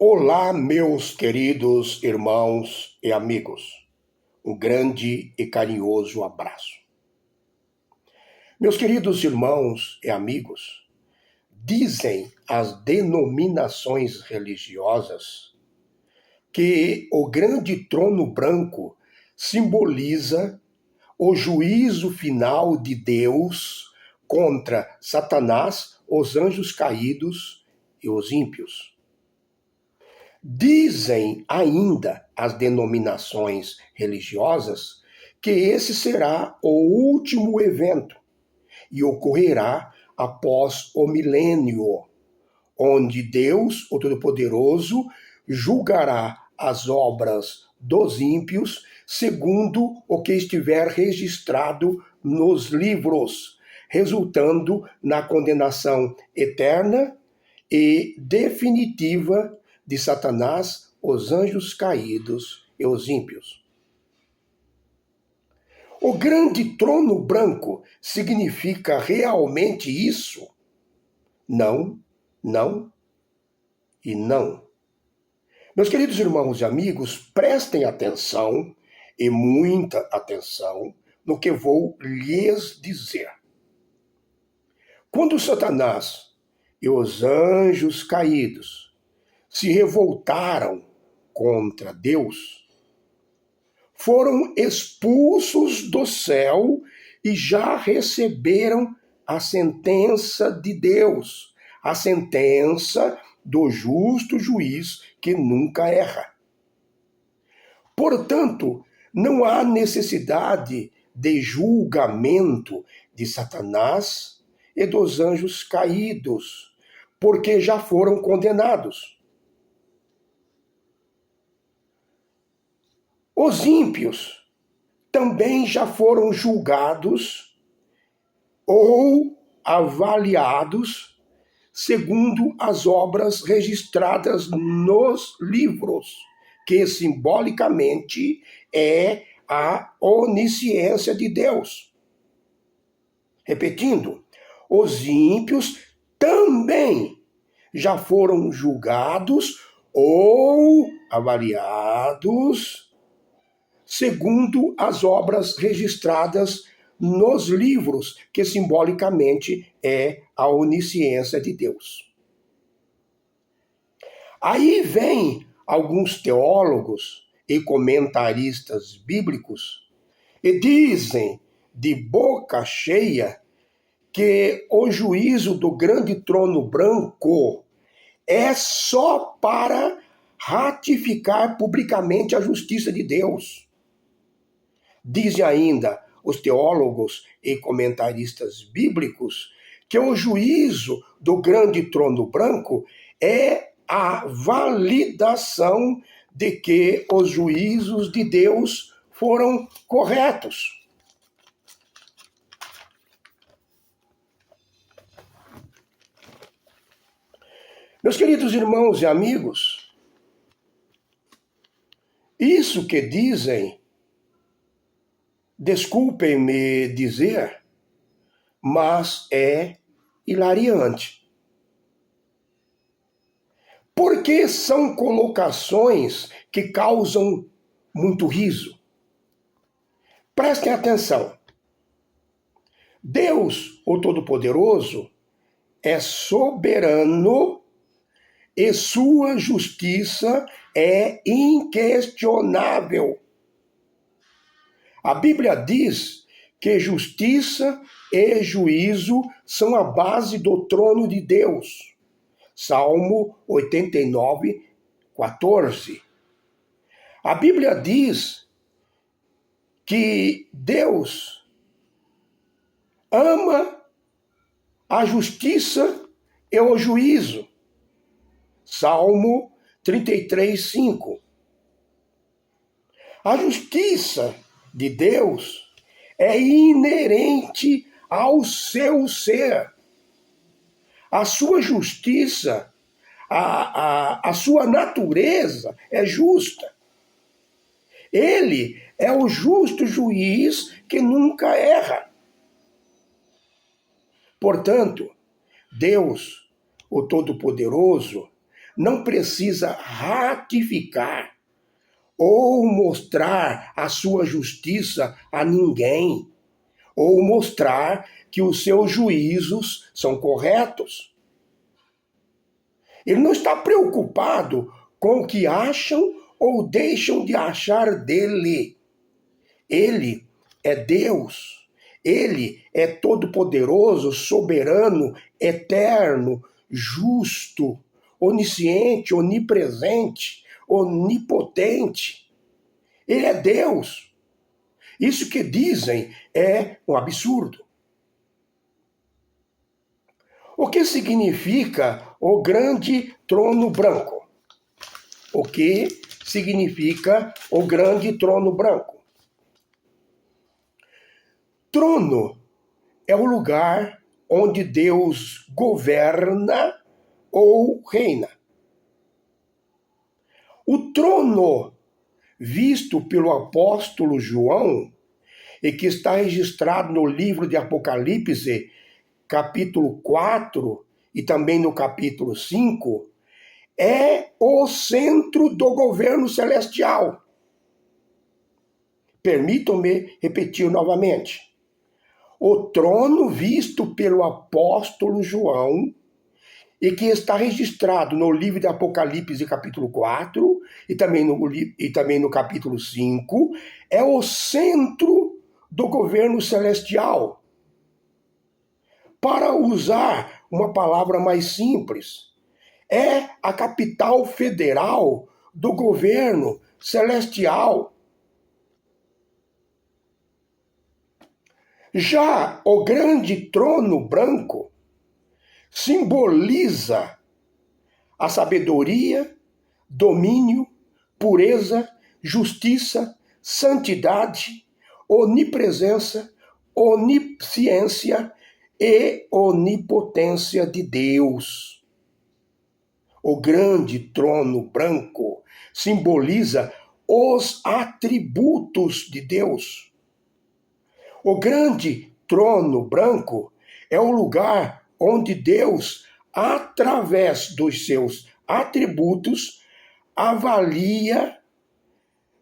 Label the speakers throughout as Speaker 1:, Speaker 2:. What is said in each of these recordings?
Speaker 1: Olá, meus queridos irmãos e amigos. Um grande e carinhoso abraço. Meus queridos irmãos e amigos, dizem as denominações religiosas que o grande trono branco simboliza o juízo final de Deus contra Satanás, os anjos caídos e os ímpios. Dizem ainda as denominações religiosas que esse será o último evento e ocorrerá após o milênio, onde Deus, o Todo-Poderoso, julgará as obras dos ímpios segundo o que estiver registrado nos livros, resultando na condenação eterna e definitiva de Satanás, os anjos caídos e os ímpios. O grande trono branco significa realmente isso? Não, não e não. Meus queridos irmãos e amigos, prestem atenção, e muita atenção, no que vou lhes dizer. Quando Satanás e os anjos caídos se revoltaram contra Deus, foram expulsos do céu e já receberam a sentença de Deus, a sentença do justo juiz que nunca erra. Portanto, não há necessidade de julgamento de Satanás e dos anjos caídos, porque já foram condenados. Os ímpios também já foram julgados ou avaliados segundo as obras registradas nos livros, que simbolicamente é a onisciência de Deus. Repetindo, os ímpios também já foram julgados ou avaliados segundo as obras registradas nos livros, que simbolicamente é a onisciência de Deus. Aí vem alguns teólogos e comentaristas bíblicos e dizem de boca cheia que o juízo do grande trono branco é só para ratificar publicamente a justiça de Deus. Dizem ainda os teólogos e comentaristas bíblicos que o juízo do grande trono branco é a validação de que os juízos de Deus foram corretos. Meus queridos irmãos e amigos, isso que dizem, desculpem-me dizer, mas é hilariante. Porque são colocações que causam muito riso. Prestem atenção. Deus, o Todo-Poderoso, é soberano e sua justiça é inquestionável. A Bíblia diz que justiça e juízo são a base do trono de Deus. Salmo 89, 14. A Bíblia diz que Deus ama a justiça e o juízo. Salmo 33, 5. A justiça de Deus é inerente ao seu ser. A sua justiça, a sua natureza é justa. Ele é o justo juiz que nunca erra. Portanto, Deus, o Todo-Poderoso, não precisa ratificar ou mostrar a sua justiça a ninguém, ou mostrar que os seus juízos são corretos. Ele não está preocupado com o que acham ou deixam de achar dele. Ele é Deus. Ele é todo-poderoso, soberano, eterno, justo, onisciente, onipresente, onipotente. Ele é Deus. Isso que dizem é um absurdo. O que significa o grande trono branco? O que significa o grande trono branco? Trono é o lugar onde Deus governa ou reina. O trono visto pelo apóstolo João e que está registrado no livro de Apocalipse, capítulo 4 e também no capítulo 5, é o centro do governo celestial. Permitam-me repetir novamente. O trono visto pelo apóstolo João e que está registrado no livro de Apocalipse, capítulo 4 e também no capítulo 5, é o centro do governo celestial. Para usar uma palavra mais simples, é a capital federal do governo celestial. Já o grande trono branco simboliza a sabedoria, domínio, pureza, justiça, santidade, onipresença, onisciência e onipotência de Deus. O grande trono branco simboliza os atributos de Deus. O grande trono branco é o lugar onde Deus, através dos seus atributos, avalia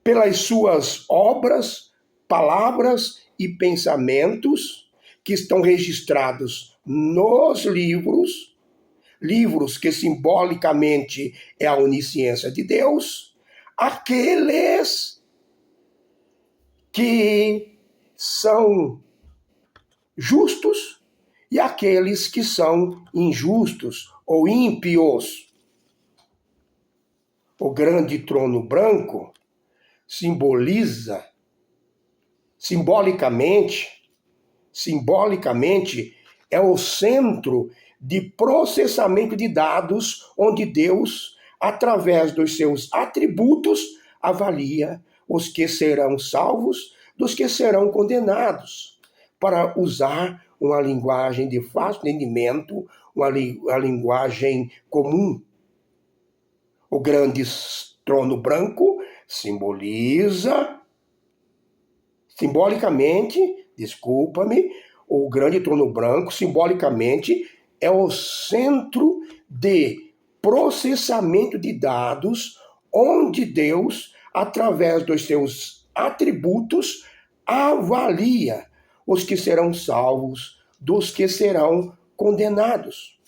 Speaker 1: pelas suas obras, palavras e pensamentos que estão registrados nos livros que simbolicamente é a onisciência de Deus, aqueles que são justos e aqueles que são injustos ou ímpios. O grande trono branco simbolicamente, é o centro de processamento de dados onde Deus, através dos seus atributos, avalia os que serão salvos dos que serão condenados, para usar uma linguagem de fácil entendimento, uma linguagem comum. O grande trono branco o grande trono branco, simbolicamente, é o centro de processamento de dados, onde Deus, através dos seus atributos, avalia os que serão salvos dos que serão condenados.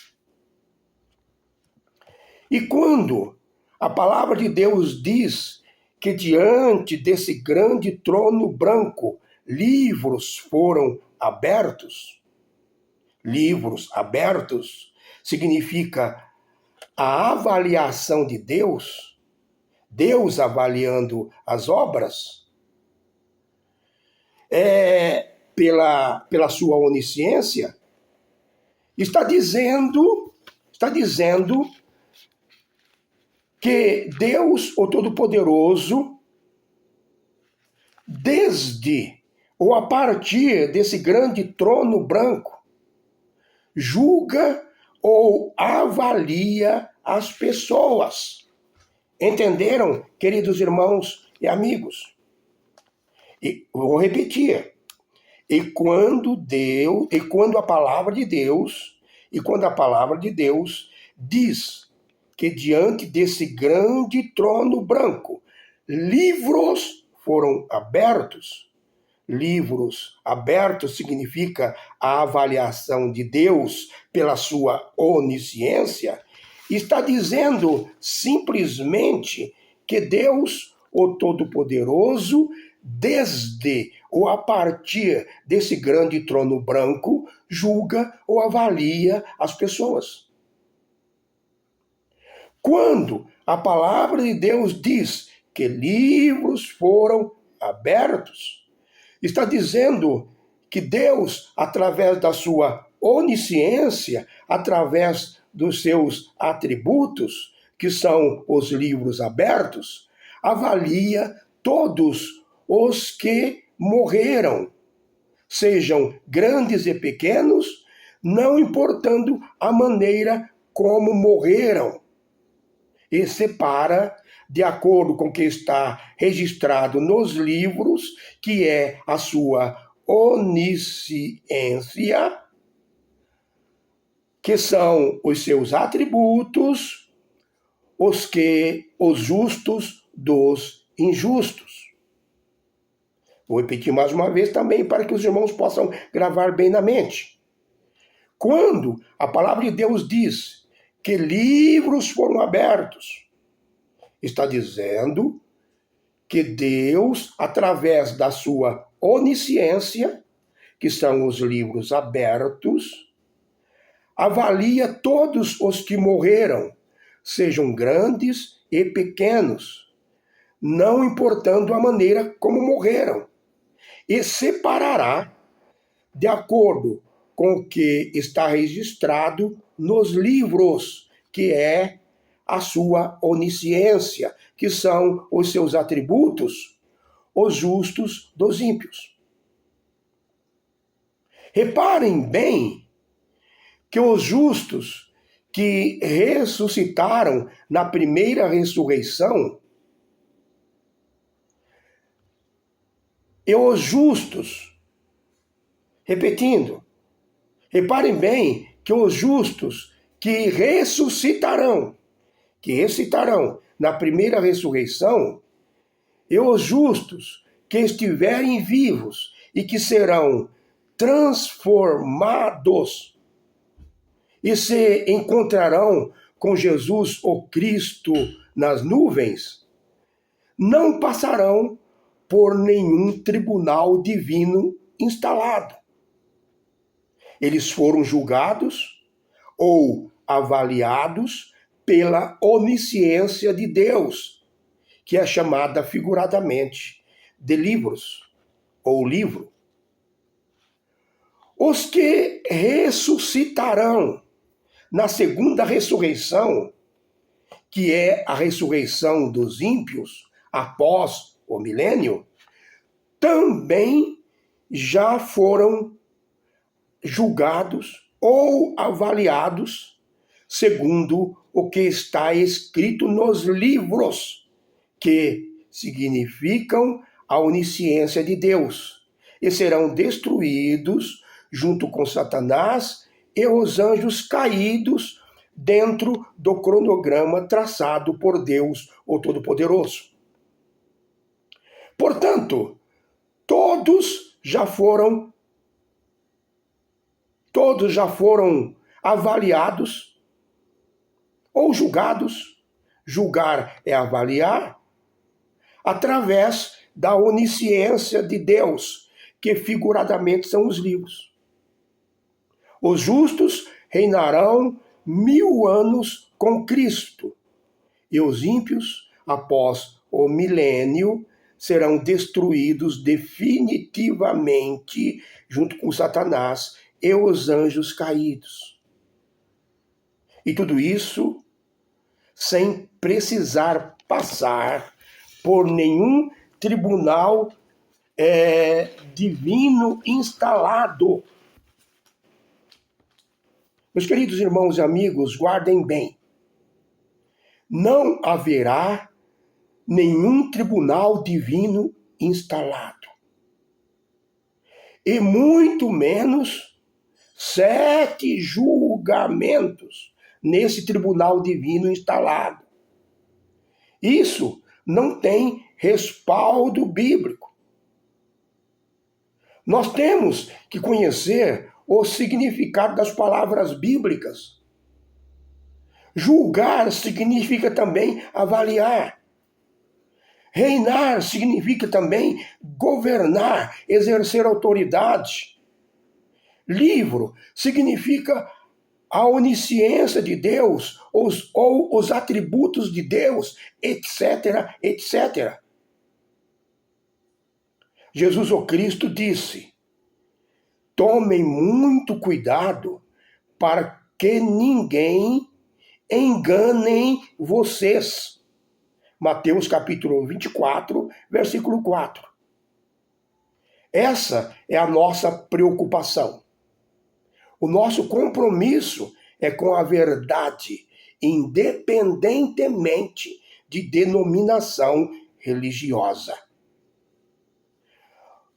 Speaker 1: E quando a palavra de Deus diz que diante desse grande trono branco, livros foram abertos, significa a avaliação de Deus, Deus avaliando as obras, pela sua onisciência, está dizendo que Deus, o Todo-Poderoso, desde ou a partir desse grande trono branco, julga ou avalia as pessoas. Entenderam, queridos irmãos e amigos? E vou repetir. E quando a palavra de Deus diz que diante desse grande trono branco, livros foram abertos. Livros abertos significa a avaliação de Deus pela sua onisciência. Está dizendo simplesmente que Deus, o Todo-Poderoso, desde ou a partir desse grande trono branco, julga ou avalia as pessoas. Quando a palavra de Deus diz que livros foram abertos, está dizendo que Deus, através da sua onisciência, através dos seus atributos, que são os livros abertos, avalia todos os que morreram, sejam grandes e pequenos, não importando a maneira como morreram, e separa, de acordo com o que está registrado nos livros, que é a sua onisciência, que são os seus atributos, os justos dos injustos. Vou repetir mais uma vez também para que os irmãos possam gravar bem na mente. Quando a palavra de Deus diz que livros foram abertos, está dizendo que Deus, através da sua onisciência, que são os livros abertos, avalia todos os que morreram, sejam grandes e pequenos, não importando a maneira como morreram, e separará, de acordo com o que está registrado nos livros, que é a sua onisciência, que são os seus atributos, os justos dos ímpios. Reparem bem que os justos que ressuscitaram na primeira ressurreição, e os justos, repetindo, reparem bem que os justos que ressuscitarão na primeira ressurreição, e os justos que estiverem vivos e que serão transformados e se encontrarão com Jesus, o Cristo, nas nuvens, não passarão por nenhum tribunal divino instalado. Eles foram julgados ou avaliados pela onisciência de Deus, que é chamada figuradamente de livros ou livro. Os que ressuscitarão na segunda ressurreição, que é a ressurreição dos ímpios após o milênio, também já foram julgados ou avaliados segundo o que está escrito nos livros, que significam a onisciência de Deus, e serão destruídos junto com Satanás e os anjos caídos dentro do cronograma traçado por Deus, o Todo-Poderoso. Portanto, todos já foram avaliados ou julgados. Julgar é avaliar, através da onisciência de Deus, que figuradamente são os livros. Os justos reinarão 1000 anos com Cristo, e os ímpios, após o milênio, serão destruídos definitivamente junto com Satanás e os anjos caídos. E tudo isso sem precisar passar por nenhum tribunal divino instalado. Meus queridos irmãos e amigos, guardem bem. Não haverá nenhum tribunal divino instalado. E muito menos 7 julgamentos nesse tribunal divino instalado. Isso não tem respaldo bíblico. Nós temos que conhecer o significado das palavras bíblicas. Julgar significa também avaliar. Reinar significa também governar, exercer autoridade. Livro significa a onisciência de Deus, ou os atributos de Deus, etc, etc. Jesus o Cristo disse: tomem muito cuidado para que ninguém engane vocês. Mateus capítulo 24, versículo 4. Essa é a nossa preocupação. O nosso compromisso é com a verdade, independentemente de denominação religiosa.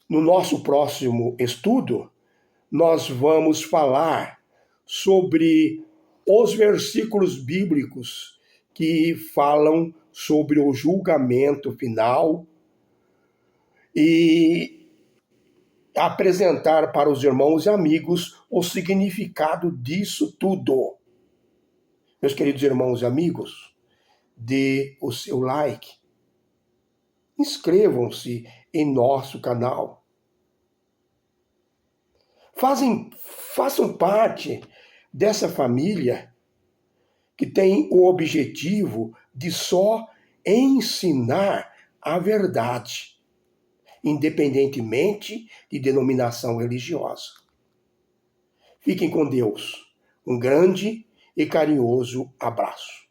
Speaker 1: No nosso próximo estudo, nós vamos falar sobre os versículos bíblicos que falam sobre o julgamento final e apresentar para os irmãos e amigos o significado disso tudo. Meus queridos irmãos e amigos, dê o seu like, inscrevam-se em nosso canal. Façam parte dessa família que tem o objetivo de só ensinar a verdade, independentemente de denominação religiosa. Fiquem com Deus. Um grande e carinhoso abraço.